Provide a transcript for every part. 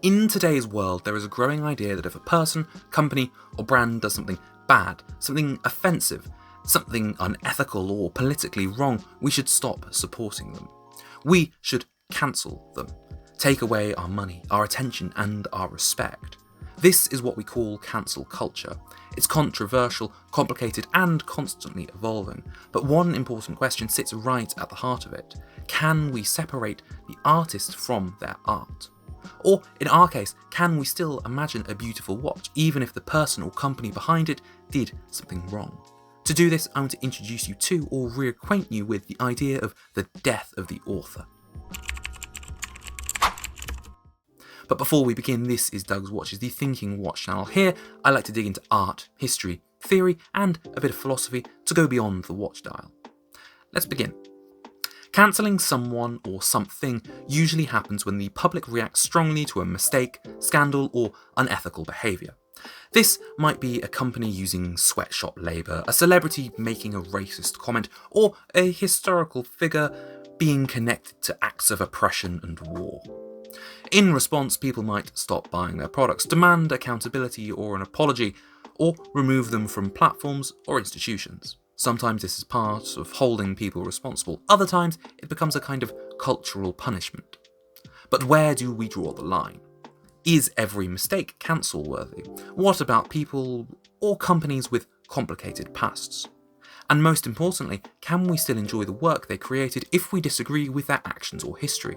In today's world, there is a growing idea that if a person, company, or brand does something bad, something offensive, something unethical or politically wrong, we should stop supporting them. We should cancel them, take away our money, our attention, and our respect. This is what we call cancel culture. It's controversial, complicated, and constantly evolving. But one important question sits right at the heart of it. Can we separate the artist from their art? Or, in our case, can we still imagine a beautiful watch, even if the person or company behind it did something wrong? To do this, I want to introduce you to, or reacquaint you with, the idea of the death of the author. But before we begin, this is Doug's Watches, the Thinking Watch channel. Here, I like to dig into art, history, theory, and a bit of philosophy to go beyond the watch dial. Let's begin. Cancelling someone or something usually happens when the public reacts strongly to a mistake, scandal, or unethical behaviour. This might be a company using sweatshop labour, a celebrity making a racist comment, or a historical figure being connected to acts of oppression and war. In response, people might stop buying their products, demand accountability or an apology, or remove them from platforms or institutions. Sometimes this is part of holding people responsible. Other times, it becomes a kind of cultural punishment. But where do we draw the line? Is every mistake cancel-worthy? What about people or companies with complicated pasts? And most importantly, can we still enjoy the work they created if we disagree with their actions or history?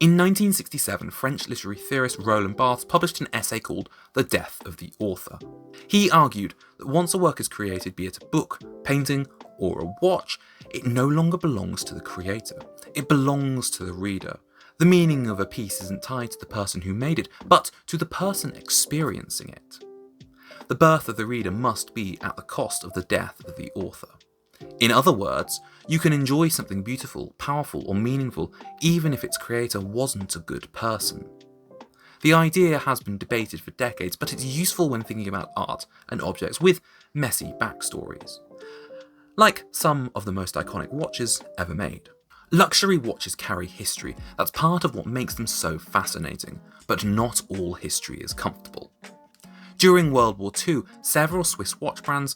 In 1967, French literary theorist Roland Barthes published an essay called The Death of the Author. He argued that once a work is created, be it a book, painting, or a watch, it no longer belongs to the creator. It belongs to the reader. The meaning of a piece isn't tied to the person who made it, but to the person experiencing it. The birth of the reader must be at the cost of the death of the author. In other words, you can enjoy something beautiful, powerful, or meaningful even if its creator wasn't a good person. The idea has been debated for decades, but it's useful when thinking about art and objects with messy backstories. Like some of the most iconic watches ever made. Luxury watches carry history. That's part of what makes them so fascinating, but not all history is comfortable. During World War II, several Swiss watch brands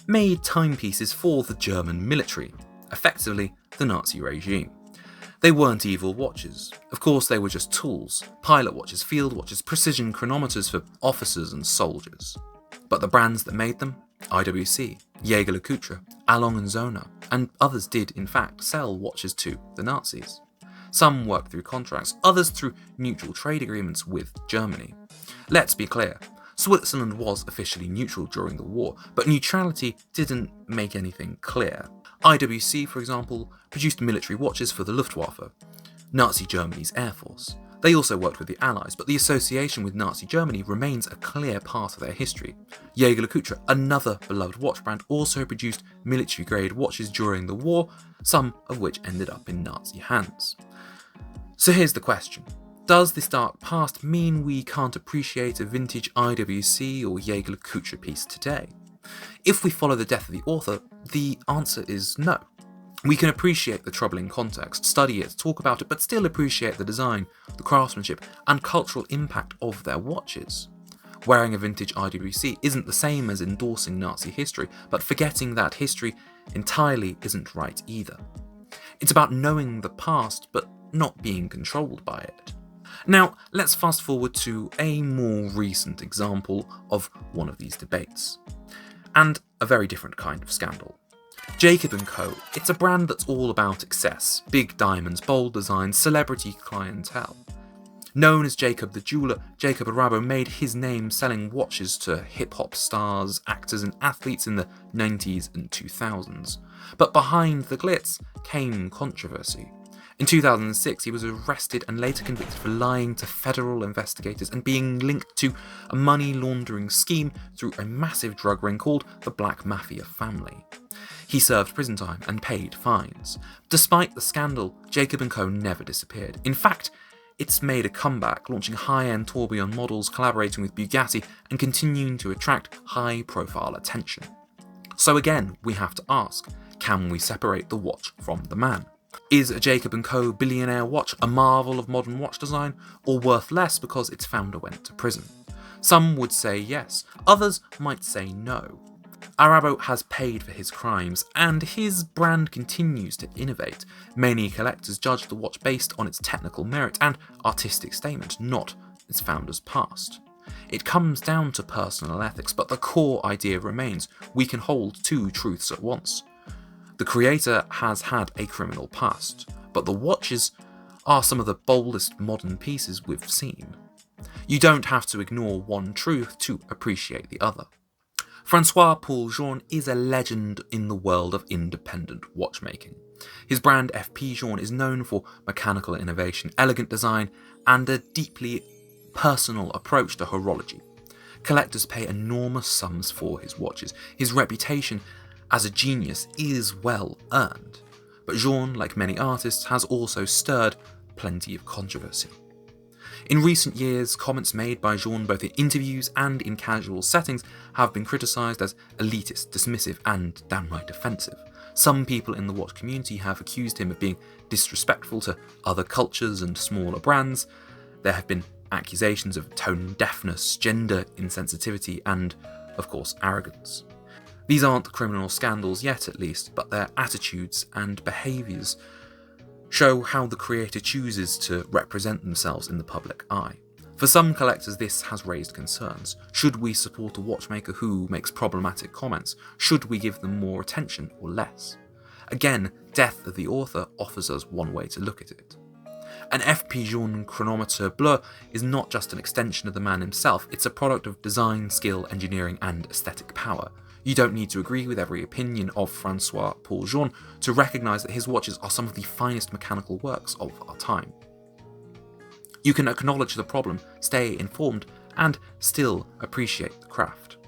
made timepieces for the German military, effectively the Nazi regime. They weren't evil watches. Of course, they were just tools: pilot watches, field watches, precision chronometers for officers and soldiers. But the brands that made them, IWC, Jaeger-LeCoultre, Allon and Journe, and others did in fact sell watches to the Nazis. Some worked through contracts, others through neutral trade agreements with Germany. Let's be clear, Switzerland was officially neutral during the war, but neutrality didn't make anything clear. IWC, for example, produced military watches for the Luftwaffe, Nazi Germany's air force. They also worked with the Allies, but the association with Nazi Germany remains a clear part of their history. Jaeger-LeCoultre, another beloved watch brand, also produced military-grade watches during the war, some of which ended up in Nazi hands. So here's the question. Does this dark past mean we can't appreciate a vintage IWC or Jaeger-LeCoultre piece today? If we follow the death of the author, the answer is no. We can appreciate the troubling context, study it, talk about it, but still appreciate the design, the craftsmanship, and cultural impact of their watches. Wearing a vintage IWC isn't the same as endorsing Nazi history, but forgetting that history entirely isn't right either. It's about knowing the past, but not being controlled by it. Now, let's fast forward to a more recent example of one of these debates. And a very different kind of scandal. Jacob & Co. It's a brand that's all about excess, big diamonds, bold designs, celebrity clientele. Known as Jacob the Jeweler, Jacob Arabo made his name selling watches to hip-hop stars, actors and athletes in the 90s and 2000s. But behind the glitz came controversy. In 2006, he was arrested and later convicted for lying to federal investigators and being linked to a money laundering scheme through a massive drug ring called the Black Mafia Family. He served prison time and paid fines. Despite the scandal, Jacob & Co. never disappeared. In fact, it's made a comeback, launching high-end tourbillon models, collaborating with Bugatti, and continuing to attract high-profile attention. So again, we have to ask, can we separate the watch from the man? Is a Jacob & Co. billionaire watch a marvel of modern watch design, or worth less because its founder went to prison? Some would say yes, others might say no. Arabo has paid for his crimes, and his brand continues to innovate. Many collectors judge the watch based on its technical merit and artistic statement, not its founder's past. It comes down to personal ethics, but the core idea remains: we can hold two truths at once. The creator has had a criminal past, but the watches are some of the boldest modern pieces we've seen. You don't have to ignore one truth to appreciate the other. Francois-Paul Journe is a legend in the world of independent watchmaking. His brand FP Journe is known for mechanical innovation, elegant design, and a deeply personal approach to horology. Collectors pay enormous sums for his watches. His reputation as a genius is well earned, but Journe, like many artists, has also stirred plenty of controversy. In recent years, comments made by Journe both in interviews and in casual settings have been criticised as elitist, dismissive, and downright offensive. Some people in the watch community have accused him of being disrespectful to other cultures and smaller brands. There have been accusations of tone deafness, gender insensitivity, and, of course, arrogance. These aren't criminal scandals yet, at least, but their attitudes and behaviours show how the creator chooses to represent themselves in the public eye. For some collectors, this has raised concerns. Should we support a watchmaker who makes problematic comments? Should we give them more attention or less? Again, death of the author offers us one way to look at it. An FP Journe chronometer bleu is not just an extension of the man himself, it's a product of design, skill, engineering, and aesthetic power. You don't need to agree with every opinion of Francois-Paul Journe to recognise that his watches are some of the finest mechanical works of our time. You can acknowledge the problem, stay informed, and still appreciate the craft.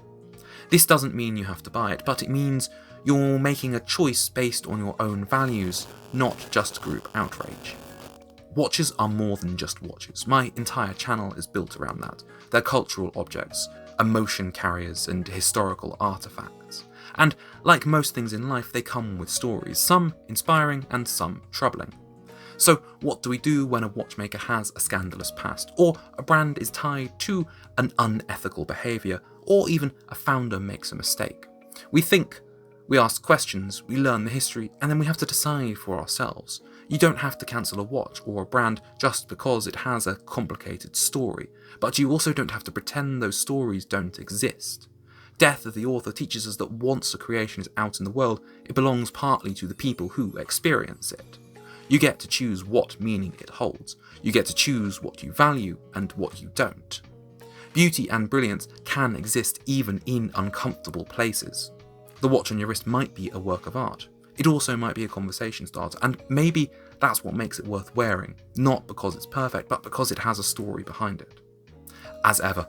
This doesn't mean you have to buy it, but it means you're making a choice based on your own values, not just group outrage. Watches are more than just watches. My entire channel is built around that. They're cultural objects, emotion carriers, and historical artifacts. And like most things in life, they come with stories, some inspiring and some troubling. So what do we do when a watchmaker has a scandalous past, or a brand is tied to an unethical behaviour, or even a founder makes a mistake? We think, we ask questions, we learn the history, and then we have to decide for ourselves. You don't have to cancel a watch or a brand just because it has a complicated story, but you also don't have to pretend those stories don't exist. Death of the author teaches us that once a creation is out in the world, it belongs partly to the people who experience it. You get to choose what meaning it holds. You get to choose what you value and what you don't. Beauty and brilliance can exist even in uncomfortable places. The watch on your wrist might be a work of art. It also might be a conversation starter, and maybe that's what makes it worth wearing, not because it's perfect, but because it has a story behind it. As ever,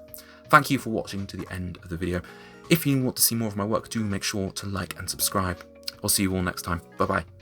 thank you for watching to the end of the video. If you want to see more of my work, do make sure to like and subscribe. I'll see you all next time. Bye bye.